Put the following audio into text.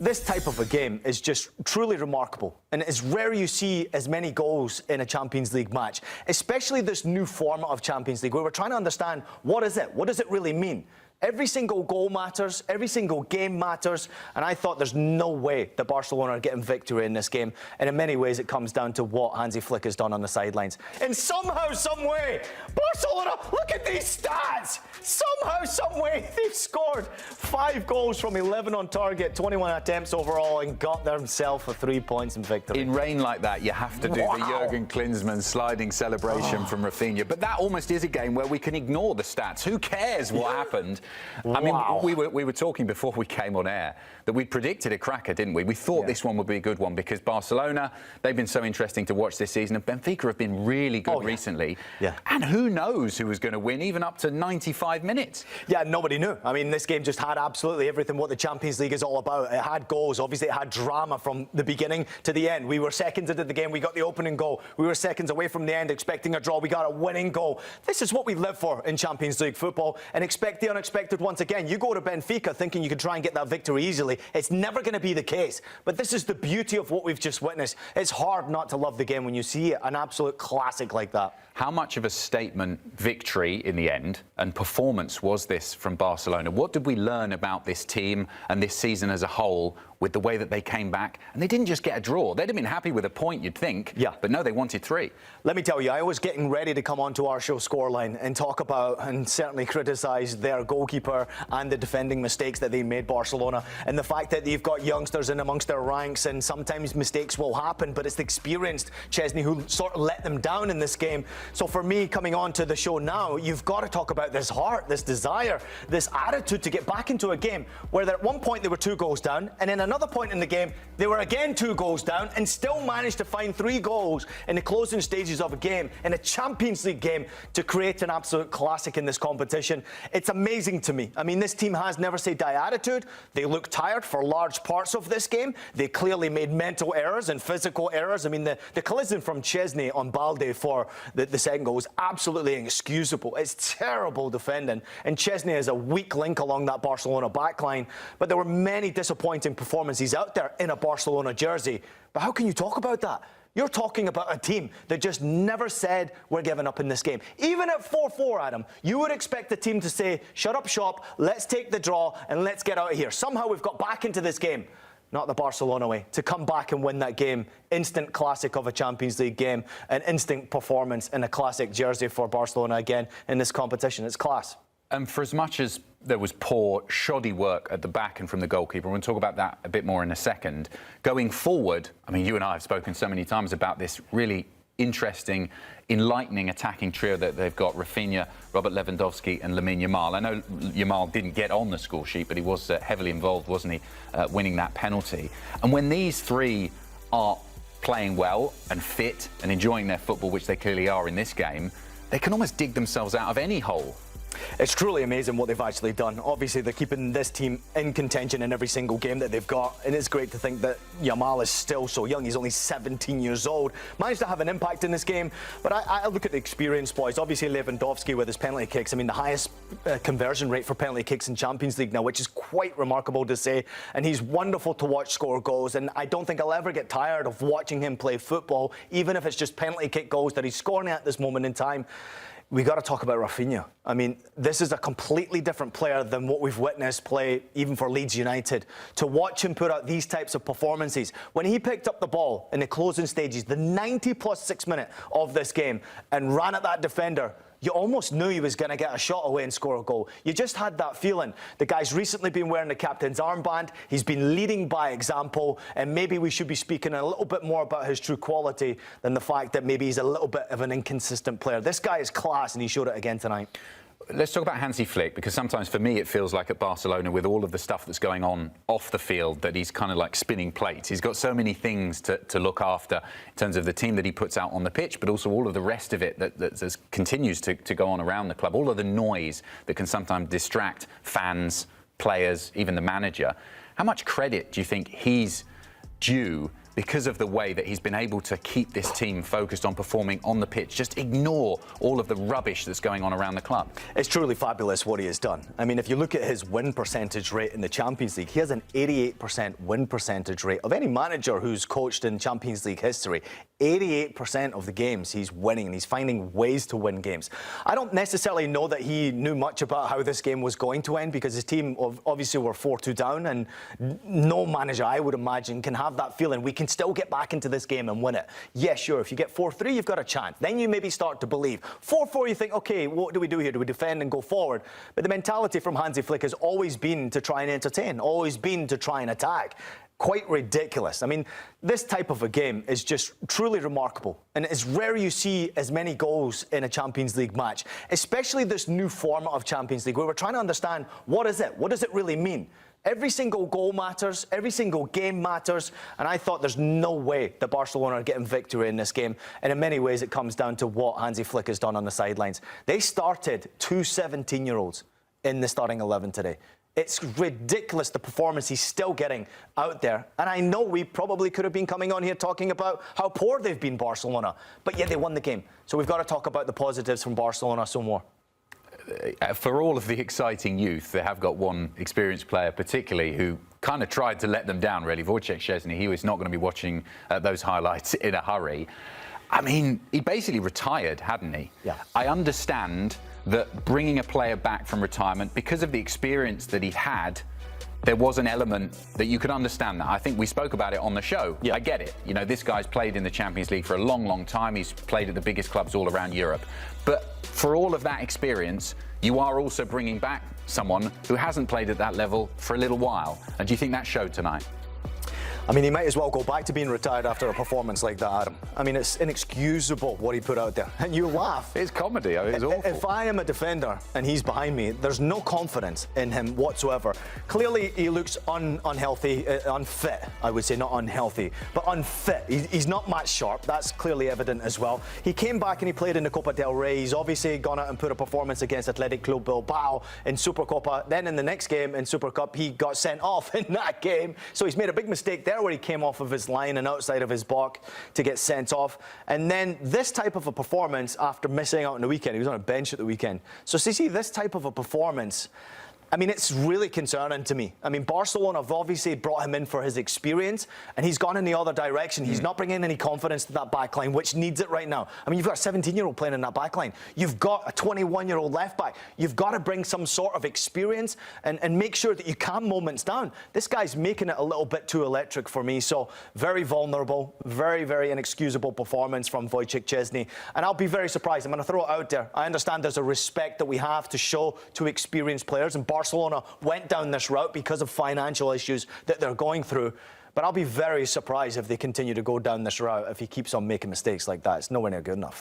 This type of a game is just truly remarkable, and it's rare you see as many goals in a Champions League match, especially this new format of Champions League, where we're trying to understand what is it? What does it really mean? Every single goal matters, every single game matters, and I thought there's no way that Barcelona are getting victory in this game, and in many ways it comes down to what Hansi Flick has done on the sidelines. And somehow, some way, Barcelona, look at these stats! Somehow, some way, they've scored 5 goals from 11 on target, 21 attempts overall, and got themselves for 3 points in victory. In rain like that, you have to do the Jurgen Klinsmann sliding celebration from Rafinha, but that almost is a game where we can ignore the stats. Who cares what happened? I mean, we were talking before we came on air that we predicted a cracker, didn't we? We thought this one would be a good one because Barcelona, they've been so interesting to watch this season, and Benfica have been really good recently. And who knows who was going to win, even up to 95 minutes. Yeah, nobody knew. I mean, this game just had absolutely everything what the Champions League is all about. It had goals, obviously it had drama from the beginning to the end. We were seconds into the game, we got the opening goal. We were seconds away from the end, expecting a draw. We got a winning goal. This is what we live for in Champions League football, and expect the unexpected once again. You go to Benfica thinking you could try and get that victory easily. It's never going to be the case. But this is the beauty of what we've just witnessed. It's hard not to love the game when you see it, an absolute classic like that. How much of a statement victory in the end and performance was this from Barcelona? What did we learn about this team and this season as a whole with the way that they came back? And they didn't just get a draw. They'd have been happy with a point, you'd think. Yeah. But no, they wanted 3. Let me tell you, I was getting ready to come onto our show Scoreline and talk about and certainly criticise their goalkeeper and the defending mistakes that they made, Barcelona, and the fact that they've got youngsters in amongst their ranks and sometimes mistakes will happen, but it's the experienced Chesney who sort of let them down in this game. So for me, coming on to the show now, you've got to talk about this heart, this desire, this attitude to get back into a game where at one point they were 2 goals down, and in another point in the game they were again 2 goals down and still managed to find 3 goals in the closing stages of a game, in a Champions League game, to create an absolute classic in this competition. It's amazing to me. I mean, this team has never say die attitude. They look tired for large parts of this game. They clearly made mental errors and physical errors. I mean, the collision from Chesney on Balde for the second goal was absolutely inexcusable. It's terrible defending, and Chesney is a weak link along that Barcelona backline. But there were many disappointing performances out there in a Barcelona jersey. But how can you talk about that? You're talking about a team that just never said we're giving up in this game. Even at 4-4, Adam, you would expect the team to say, shut up shop, let's take the draw and let's get out of here. Somehow we've got back into this game. Not the Barcelona way. To come back and win that game, instant classic of a Champions League game, an instant performance in a classic jersey for Barcelona again in this competition. It's class. And for as much as there was poor, shoddy work at the back and from the goalkeeper, we'll talk about that a bit more in a second. Going forward, I mean, you and I have spoken so many times about this really interesting, enlightening attacking trio that they've got: Rafinha, Robert Lewandowski and Lamine Yamal. I know Yamal didn't get on the score sheet, but he was heavily involved, wasn't he, winning that penalty. And when these 3 are playing well and fit and enjoying their football, which they clearly are in this game, they can almost dig themselves out of any hole. It's truly amazing what they've actually done. Obviously, they're keeping this team in contention in every single game that they've got, and it's great to think that Yamal is still so young. He's only 17 years old. Managed to have an impact in this game, but I look at the experience, boys. Obviously, Lewandowski with his penalty kicks. I mean, the highest conversion rate for penalty kicks in Champions League now, which is quite remarkable to say, and he's wonderful to watch score goals, and I don't think I'll ever get tired of watching him play football, even if it's just penalty kick goals that he's scoring at this moment in time. We got to talk about Rafinha. I mean, this is a completely different player than what we've witnessed play even for Leeds United. To watch him put out these types of performances, when he picked up the ball in the closing stages, the 90+6 minute of this game, and ran at that defender, you almost knew he was going to get a shot away and score a goal. You just had that feeling. The guy's recently been wearing the captain's armband. He's been leading by example, and maybe we should be speaking a little bit more about his true quality than the fact that maybe he's a little bit of an inconsistent player. This guy is class, and he showed it again tonight. Let's talk about Hansi Flick, because sometimes for me it feels like at Barcelona, with all of the stuff that's going on off the field, that he's kind of like spinning plates. He's got so many things to look after in terms of the team that he puts out on the pitch, but also all of the rest of it that continues to go on around the club, all of the noise that can sometimes distract fans, players, even the manager. How much credit do you think he's due because of the way that he's been able to keep this team focused on performing on the pitch, just ignore all of the rubbish that's going on around the club. It's truly fabulous what he has done. I mean, if you look at his win percentage rate in the Champions League, he has an 88% win percentage rate of any manager who's coached in Champions League history. 88% of the games he's winning, and he's finding ways to win games. I don't necessarily know that he knew much about how this game was going to end, because his team obviously were 4-2 down, and no manager, I would imagine, can have that feeling we can still get back into this game and win it. Yeah, sure, if you get 4-3, you've got a chance. Then you maybe start to believe. 4-4, you think, okay, what do we do here? Do we defend and go forward? But the mentality from Hansi Flick has always been to try and entertain, always been to try and attack. Quite ridiculous. I mean, this type of a game is just truly remarkable, and it's rare you see as many goals in a Champions League match, especially this new format of Champions League where we're trying to understand what is it? What does it really mean? Every single goal matters, every single game matters, and I thought there's no way that Barcelona are getting victory in this game, and in many ways it comes down to what Hansi Flick has done on the sidelines. They started two 17-year-olds in the starting 11 today. It's ridiculous the performance he's still getting out there. And I know we probably could have been coming on here talking about how poor they've been, Barcelona, but yet they won the game. So we've got to talk about the positives from Barcelona some more. For all of the exciting youth, they have got one experienced player particularly who kind of tried to let them down, really. Wojciech Szczesny, he was not going to be watching those highlights in a hurry. I mean, he basically retired, hadn't he? Yeah. I understand that bringing a player back from retirement, because of the experience that he had, there was an element that you could understand that. I think we spoke about it on the show. Yeah. I get it. You know, this guy's played in the Champions League for a long, long time. He's played at the biggest clubs all around Europe. But for all of that experience, you are also bringing back someone who hasn't played at that level for a little while. And do you think that showed tonight? I mean, he might as well go back to being retired after a performance like that, Adam. I mean, it's inexcusable what he put out there. And you laugh. It's comedy. I mean, it's awful. If I am a defender and he's behind me, there's no confidence in him whatsoever. Clearly, he looks unhealthy, unfit, I would say, not unhealthy, but unfit. He's not match sharp. That's clearly evident as well. He came back and he played in the Copa del Rey. He's obviously gone out and put a performance against Athletic Club Bilbao in Supercopa. Then in the next game in Super Cup, he got sent off in that game. So he's made a big mistake there where he came off of his line and outside of his box to get sent off. And then this type of a performance after missing out on the weekend, he was on a bench at the weekend. So see this type of a performance, I mean, it's really concerning to me. I mean, Barcelona have obviously brought him in for his experience, and he's gone in the other direction. He's not bringing any confidence to that back line, which needs it right now. I mean, you've got a 17-year-old playing in that back line. You've got a 21-year-old left back. You've got to bring some sort of experience and make sure that you calm moments down. This guy's making it a little bit too electric for me. So very vulnerable, very, very inexcusable performance from Wojciech Szczesny. And I'll be very surprised. I'm going to throw it out there. I understand there's a respect that we have to show to experienced players, and Barcelona went down this route because of financial issues that they're going through. But I'll be very surprised if they continue to go down this route if he keeps on making mistakes like that. It's nowhere near good enough.